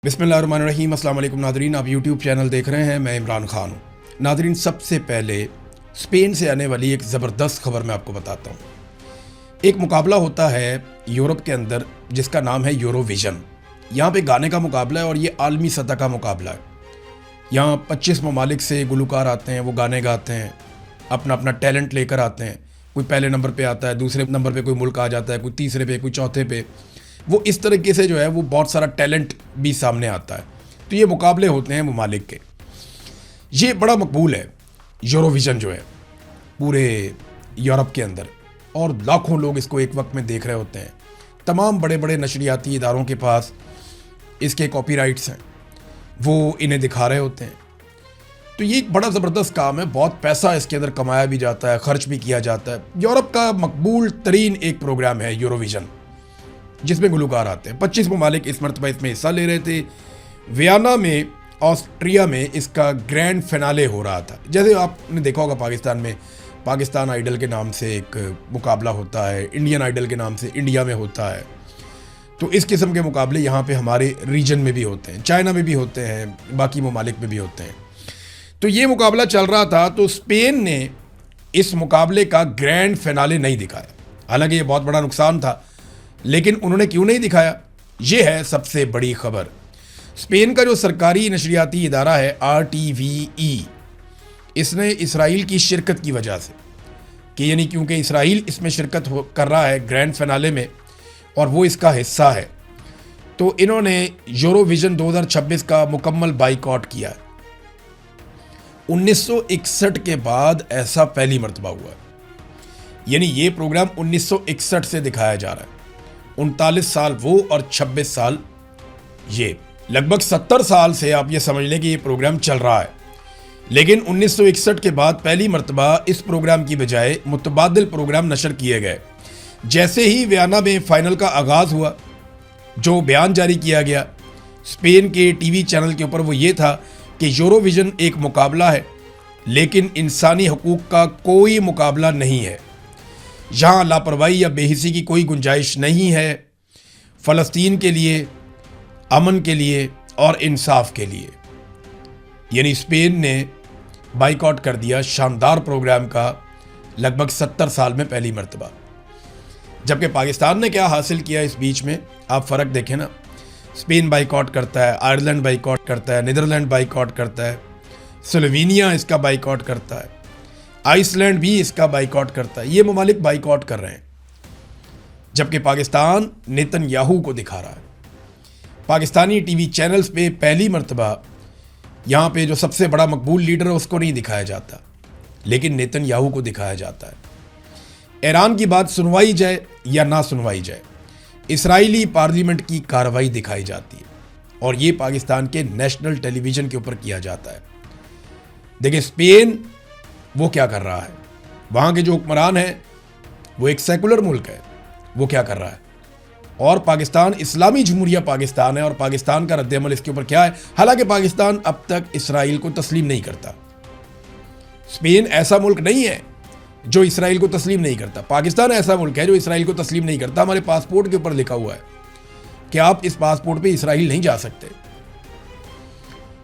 بسم اللہ الرحمن الرحیم۔ السلام علیکم ناظرین، آپ یوٹیوب چینل دیکھ رہے ہیں، میں عمران خان ہوں۔ ناظرین، سب سے پہلے اسپین سے آنے والی ایک زبردست خبر میں آپ کو بتاتا ہوں۔ ایک مقابلہ ہوتا ہے یورپ کے اندر جس کا نام ہے یورو ویژن۔ یہاں پہ گانے کا مقابلہ ہے اور یہ عالمی سطح کا مقابلہ ہے۔ یہاں 25 ممالک سے گلوکار آتے ہیں، وہ گانے گاتے ہیں، اپنا اپنا ٹیلنٹ لے کر آتے ہیں۔ کوئی پہلے نمبر پہ آتا ہے، دوسرے نمبر پہ کوئی ملک آ جاتا ہے، کوئی تیسرے پہ، کوئی چوتھے پہ۔ وہ اس طریقے سے جو ہے وہ بہت سارا ٹیلنٹ بھی سامنے آتا ہے۔ تو یہ مقابلے ہوتے ہیں ممالک کے۔ یہ بڑا مقبول ہے یورو ویژن جو ہے پورے یورپ کے اندر، اور لاکھوں لوگ اس کو ایک وقت میں دیکھ رہے ہوتے ہیں۔ تمام بڑے بڑے نشریاتی اداروں کے پاس اس کے کاپی رائٹس ہیں، وہ انہیں دکھا رہے ہوتے ہیں۔ تو یہ ایک بڑا زبردست کام ہے، بہت پیسہ اس کے اندر کمایا بھی جاتا ہے، خرچ بھی کیا جاتا ہے۔ یورپ کا مقبول ترین ایک پروگرام ہے یورو ویژن، جس میں گلوکار آتے ہیں۔ 25 ممالک اس مرتبہ اس میں حصہ لے رہے تھے۔ ویانا میں، آسٹریا میں اس کا گرینڈ فینالے ہو رہا تھا۔ جیسے آپ نے دیکھا ہوگا پاکستان میں پاکستان آئیڈل کے نام سے ایک مقابلہ ہوتا ہے، انڈین آئیڈل کے نام سے انڈیا میں ہوتا ہے۔ تو اس قسم کے مقابلے یہاں پہ ہمارے ریجن میں بھی ہوتے ہیں، چائنا میں بھی ہوتے ہیں، باقی ممالک میں بھی ہوتے ہیں۔ تو یہ مقابلہ چل رہا تھا، تو اسپین نے اس مقابلے کا گرینڈ فینالے نہیں دکھایا۔ حالانکہ یہ بہت بڑا نقصان تھا، لیکن انہوں نے کیوں نہیں دکھایا؟ یہ ہے سب سے بڑی خبر۔ اسپین کا جو سرکاری نشریاتی ادارہ ہے RTV، اس نے اسرائیل کی شرکت کی وجہ سے، کہ یعنی کیونکہ اسرائیل اس میں شرکت کر رہا ہے گرینڈ فینالے میں اور وہ اس کا حصہ ہے، تو انہوں نے یورو ویژن 2026 کا مکمل بائیکاٹ کیا ہے۔ 1961 کے بعد ایسا پہلی مرتبہ ہوا ہے، یعنی یہ پروگرام 1961 سے دکھایا جا رہا ہے۔ 39 سال وہ اور 26 سال یہ، لگ بھگ 70 سال سے آپ یہ سمجھ لیں کہ یہ پروگرام چل رہا ہے۔ لیکن 1961 کے بعد پہلی مرتبہ اس پروگرام کی بجائے متبادل پروگرام نشر کیے گئے۔ جیسے ہی ویانا میں فائنل کا آغاز ہوا، جو بیان جاری کیا گیا اسپین کے ٹی وی چینل کے اوپر، وہ یہ تھا کہ یورو ویژن ایک مقابلہ ہے، لیکن انسانی حقوق کا کوئی مقابلہ نہیں ہے۔ یہاں لاپرواہی یا بے حسی کی کوئی گنجائش نہیں ہے۔ فلسطین کے لیے، امن کے لیے اور انصاف کے لیے۔ یعنی اسپین نے بائیکاٹ کر دیا شاندار پروگرام کا لگ بھگ 70 سال میں پہلی مرتبہ۔ جبکہ پاکستان نے کیا حاصل کیا اس بیچ میں، آپ فرق دیکھیں نا۔ اسپین بائیکاٹ کرتا ہے، آئرلینڈ بائیکاٹ کرتا ہے، نیدرلینڈ بائیکاٹ کرتا ہے، سلوینیا اس کا بائیکاٹ کرتا ہے، آئس لینڈ بھی اس کا بائیکاٹ کرتا ہے۔ یہ ممالک بائیکاٹ کر رہے ہیں، جبکہ پاکستان نیتن یاہو کو دکھا رہا ہے۔ پاکستانی ٹی وی چینلز پہ پہلی مرتبہ یہاں پہ جو سب سے بڑا مقبول لیڈر ہے اس کو نہیں دکھایا جاتا، لیکن نیتن یاہو کو دکھایا جاتا ہے۔ ایران کی بات سنوائی جائے یا نہ سنوائی جائے، اسرائیلی پارلیمنٹ کی کارروائی دکھائی جاتی ہے، اور یہ پاکستان کے نیشنل ٹیلی ویژن کے اوپر کیا جاتا ہے۔ دیکھیں اسپین وہ کیا کر رہا ہے، وہاں کے جو حکمران ہیں وہ ایک سیکولر ملک ہے، وہ کیا کر رہا ہے، اور پاکستان اسلامی جمہوریہ پاکستان ہے، اور پاکستان کا رد عمل اس کے اوپر کیا ہے۔ حالانکہ پاکستان اب تک اسرائیل کو تسلیم نہیں کرتا۔ اسپین ایسا ملک نہیں ہے جو اسرائیل کو تسلیم نہیں کرتا، پاکستان ایسا ملک ہے جو اسرائیل کو تسلیم نہیں کرتا۔ ہمارے پاسپورٹ کے اوپر لکھا ہوا ہے کہ آپ اس پاسپورٹ پہ اسرائیل نہیں جا سکتے،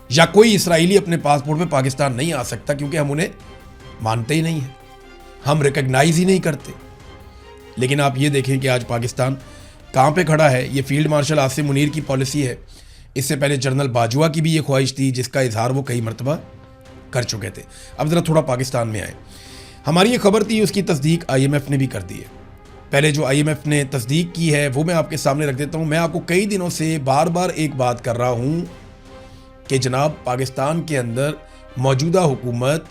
یا کوئی اسرائیلی اپنے پاسپورٹ پہ پاکستان نہیں آ سکتا، کیونکہ ہم انہیں مانتے ہی نہیں ہیں، ہم ریکگنائز ہی نہیں کرتے۔ لیکن آپ یہ دیکھیں کہ آج پاکستان کہاں پہ کھڑا ہے۔ یہ فیلڈ مارشل عاصم منیر کی پالیسی ہے۔ اس سے پہلے جنرل باجوہ کی بھی یہ خواہش تھی، جس کا اظہار وہ کئی مرتبہ کر چکے تھے۔ اب ذرا تھوڑا پاکستان میں آئے۔ ہماری یہ خبر تھی، اس کی تصدیق IMF نے بھی کر دی ہے۔ پہلے جو IMF نے تصدیق کی ہے وہ میں آپ کے سامنے رکھ دیتا ہوں۔ میں آپ کو کئی دنوں سے بار بار ایک بات کر رہا ہوں کہ جناب پاکستان کے اندر موجودہ حکومت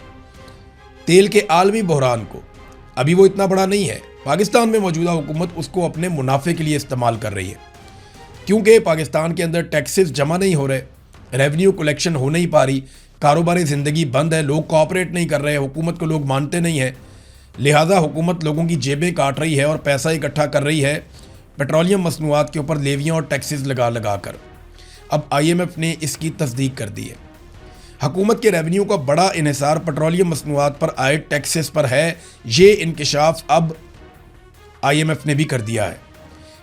تیل کے عالمی بحران کو، ابھی وہ اتنا بڑا نہیں ہے، پاکستان میں موجودہ حکومت اس کو اپنے منافع کے لیے استعمال کر رہی ہے، کیونکہ پاکستان کے اندر ٹیکسز جمع نہیں ہو رہے، ریونیو کلیکشن ہو نہیں پا رہی، کاروبار زندگی بند ہے، لوگ کوآپریٹ نہیں کر رہے، حکومت کو لوگ مانتے نہیں ہیں، لہٰذا حکومت لوگوں کی جیبیں کاٹ رہی ہے اور پیسہ اکٹھا کر رہی ہے پیٹرولیم مصنوعات کے اوپر لیویاں اور ٹیکسز لگا کر۔ اب IMF نے اس کی تصدیق کر دی ہے۔ حکومت کے ریونیو کا بڑا انحصار پیٹرولیم مصنوعات پر عائد ٹیکسز پر ہے۔ یہ انکشاف اب IMF نے بھی کر دیا ہے۔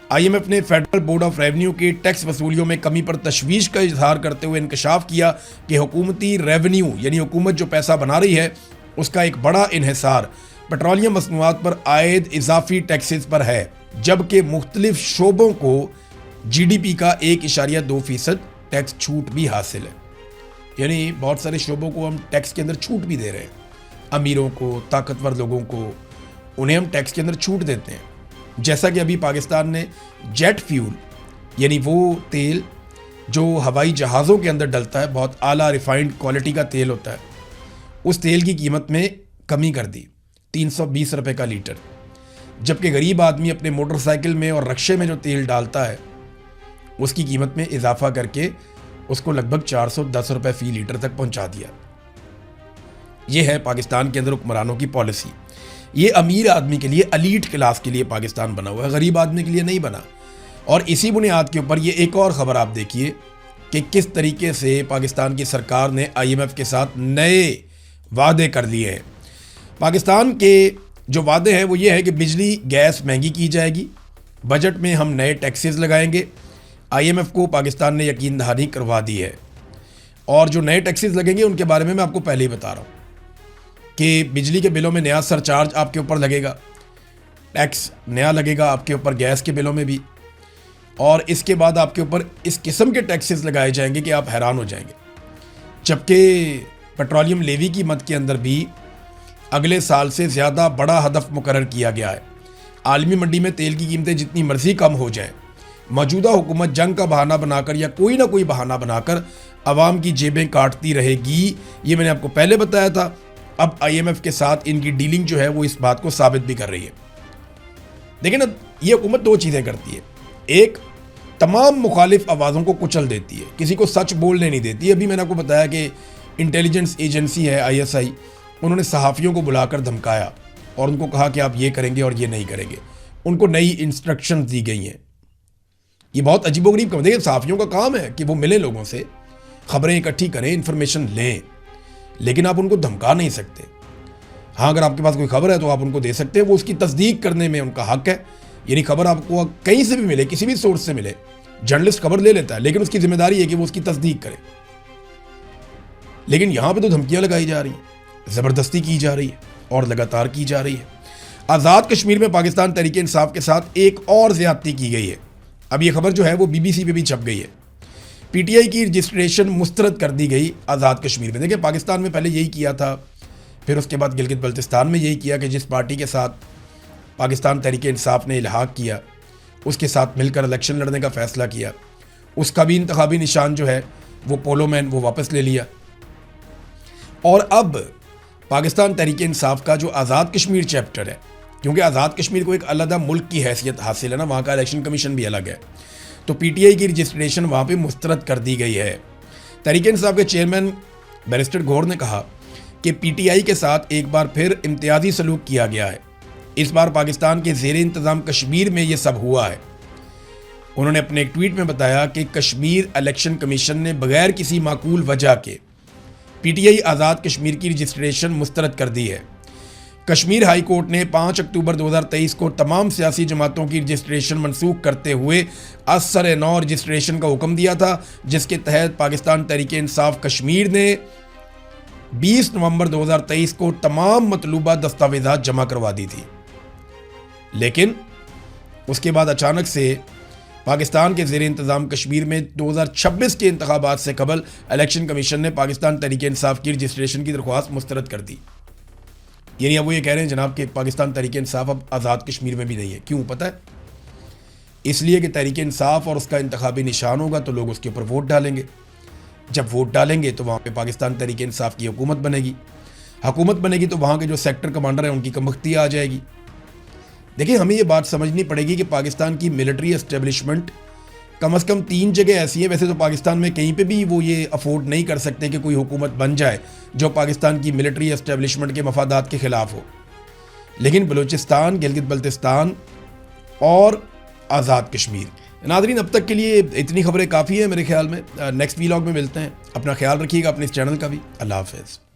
IMF نے فیڈرل بورڈ آف ریونیو کی ٹیکس وصولیوں میں کمی پر تشویش کا اظہار کرتے ہوئے انکشاف کیا کہ حکومتی ریونیو یعنی حکومت جو پیسہ بنا رہی ہے اس کا ایک بڑا انحصار پیٹرولیم مصنوعات پر عائد اضافی ٹیکسز پر ہے، جبکہ مختلف شعبوں کو GDP کا 1.2% ٹیکس چھوٹ بھی حاصل ہے۔ یعنی بہت سارے شعبوں کو ہم ٹیکس کے اندر چھوٹ بھی دے رہے ہیں، امیروں کو، طاقتور لوگوں کو، انہیں ہم ٹیکس کے اندر چھوٹ دیتے ہیں۔ جیسا کہ ابھی پاکستان نے جیٹ فیول یعنی وہ تیل جو ہوائی جہازوں کے اندر ڈلتا ہے، بہت اعلیٰ ریفائنڈ کوالٹی کا تیل ہوتا ہے، اس تیل کی قیمت میں کمی کر دی 320 روپے کا لیٹر، جبکہ غریب آدمی اپنے موٹر سائیکل میں اور رکشے میں جو تیل ڈالتا ہے اس کی قیمت میں اضافہ کر کے اس کو لگ بھگ 410 روپے فی لیٹر تک پہنچا دیا۔ یہ ہے پاکستان کے اندر حکمرانوں کی پالیسی۔ یہ امیر آدمی کے لیے، ایلیٹ کلاس کے لیے پاکستان بنا ہوا ہے، غریب آدمی کے لیے نہیں بنا۔ اور اسی بنیاد کے اوپر یہ ایک اور خبر آپ دیکھیے کہ کس طریقے سے پاکستان کی سرکار نے IMF کے ساتھ نئے وعدے کر لیے ہیں۔ پاکستان کے جو وعدے ہیں وہ یہ ہے کہ بجلی گیس مہنگی کی جائے گی، بجٹ میں ہم نئے ٹیکسز لگائیں گے۔ IMF کو پاکستان نے یقین دہانی کروا دی ہے، اور جو نئے ٹیکسز لگیں گے ان کے بارے میں آپ کو پہلے ہی بتا رہا ہوں کہ بجلی کے بلوں میں نیا سرچارج آپ کے اوپر لگے گا، ٹیکس نیا لگے گا آپ کے اوپر گیس کے بلوں میں بھی، اور اس کے بعد آپ کے اوپر اس قسم کے ٹیکسز لگائے جائیں گے کہ آپ حیران ہو جائیں گے۔ جبکہ پیٹرولیم لیوی کی مد کے اندر بھی اگلے سال سے زیادہ بڑا ہدف مقرر کیا گیا ہے۔ عالمی منڈی میں تیل کی قیمتیں جتنی مرضی کم ہو جائیں، موجودہ حکومت جنگ کا بہانہ بنا کر یا کوئی نہ کوئی بہانہ بنا کر عوام کی جیبیں کاٹتی رہے گی۔ یہ میں نے آپ کو پہلے بتایا تھا، اب IMF کے ساتھ ان کی ڈیلنگ جو ہے وہ اس بات کو ثابت بھی کر رہی ہے۔ لیکن اب یہ حکومت دو چیزیں کرتی ہے، ایک تمام مخالف آوازوں کو کچل دیتی ہے، کسی کو سچ بولنے نہیں دیتی۔ ابھی میں نے آپ کو بتایا کہ انٹیلیجنس ایجنسی ہے ISI، انہوں نے صحافیوں کو بلا کر دھمکایا اور ان کو کہا کہ آپ یہ کریں گے اور یہ نہیں کریں گے، ان کو نئی انسٹرکشنز دی گئی ہیں۔ یہ بہت عجیب و غریب کام ہے۔ صحافیوں کا کام ہے کہ وہ ملیں لوگوں سے، خبریں اکٹھی کریں، انفارمیشن لیں، لیکن آپ ان کو دھمکا نہیں سکتے۔ ہاں، اگر آپ کے پاس کوئی خبر ہے تو آپ ان کو دے سکتے ہیں، وہ اس کی تصدیق کرنے میں ان کا حق ہے۔ یعنی خبر آپ کو کہیں سے بھی ملے، کسی بھی سورس سے ملے، جرنلسٹ خبر لے لیتا ہے، لیکن اس کی ذمہ داری ہے کہ وہ اس کی تصدیق کرے۔ لیکن یہاں پہ تو دھمکیاں لگائی جا رہی ہیں، زبردستی کی جا رہی ہے اور لگاتار کی جا رہی ہے۔ آزاد کشمیر میں پاکستان تحریک انصاف کے ساتھ ایک اور زیادتی کی گئی ہے۔ اب یہ خبر جو ہے وہ BBC پہ بھی چھپ گئی ہے۔ PTI کی رجسٹریشن مسترد کر دی گئی آزاد کشمیر میں۔ دیکھیں، پاکستان میں پہلے یہی کیا تھا، پھر اس کے بعد گلگت بلتستان میں یہی کیا کہ جس پارٹی کے ساتھ پاکستان تحریک انصاف نے الحاق کیا، اس کے ساتھ مل کر الیکشن لڑنے کا فیصلہ کیا، اس کا بھی انتخابی نشان جو ہے وہ پولو مین وہ واپس لے لیا۔ اور اب پاکستان تحریک انصاف کا جو آزاد کشمیر چیپٹر ہے، کیونکہ آزاد کشمیر کو ایک علیحدہ ملک کی حیثیت حاصل ہے نا، وہاں کا الیکشن کمیشن بھی الگ ہے، تو PTI کی رجسٹریشن وہاں پہ مسترد کر دی گئی ہے۔ تحریک انصاف کے چیئرمین بیرسٹر گور نے کہا کہ PTI کے ساتھ ایک بار پھر امتیازی سلوک کیا گیا ہے۔ اس بار پاکستان کے زیر انتظام کشمیر میں یہ سب ہوا ہے۔ انہوں نے اپنے ایک ٹویٹ میں بتایا کہ کشمیر الیکشن کمیشن نے بغیر کسی معقول وجہ کے PTI آزاد کشمیر کی رجسٹریشن مسترد کر دی ہے۔ کشمیر ہائی کورٹ نے 5 اکتوبر 2023 کو تمام سیاسی جماعتوں کی رجسٹریشن منسوخ کرتے ہوئے اثر نو رجسٹریشن کا حکم دیا تھا، جس کے تحت پاکستان تحریک انصاف کشمیر نے 20 نومبر 2023 کو تمام مطلوبہ دستاویزات جمع کروا دی تھی۔ لیکن اس کے بعد اچانک سے پاکستان کے زیر انتظام کشمیر میں 2026 کے انتخابات سے قبل الیکشن کمیشن نے پاکستان تحریک انصاف کی رجسٹریشن کی درخواست مسترد کر دی۔ یعنی اب وہ یہ کہہ رہے ہیں جناب کہ پاکستان تحریک انصاف اب آزاد کشمیر میں بھی نہیں ہے۔ کیوں پتہ ہے؟ اس لیے کہ تحریک انصاف اور اس کا انتخابی نشان ہوگا تو لوگ اس کے اوپر ووٹ ڈالیں گے۔ جب ووٹ ڈالیں گے تو وہاں پہ پاکستان تحریک انصاف کی حکومت بنے گی۔ حکومت بنے گی تو وہاں کے جو سیکٹر کمانڈر ہیں ان کی کمبختی آ جائے گی۔ دیکھیں، ہمیں یہ بات سمجھنی پڑے گی کہ پاکستان کی ملٹری اسٹیبلشمنٹ کم از کم 3 جگہ ایسی ہیں، ویسے تو پاکستان میں کہیں پہ بھی وہ یہ افورڈ نہیں کر سکتے کہ کوئی حکومت بن جائے جو پاکستان کی ملٹری اسٹیبلشمنٹ کے مفادات کے خلاف ہو، لیکن بلوچستان، گلگت بلتستان اور آزاد کشمیر۔ ناظرین، اب تک کے لیے اتنی خبریں کافی ہیں میرے خیال میں۔ نیکسٹ ویلاگ میں ملتے ہیں۔ اپنا خیال رکھیے گا، اپنے اس چینل کا بھی۔ اللہ حافظ۔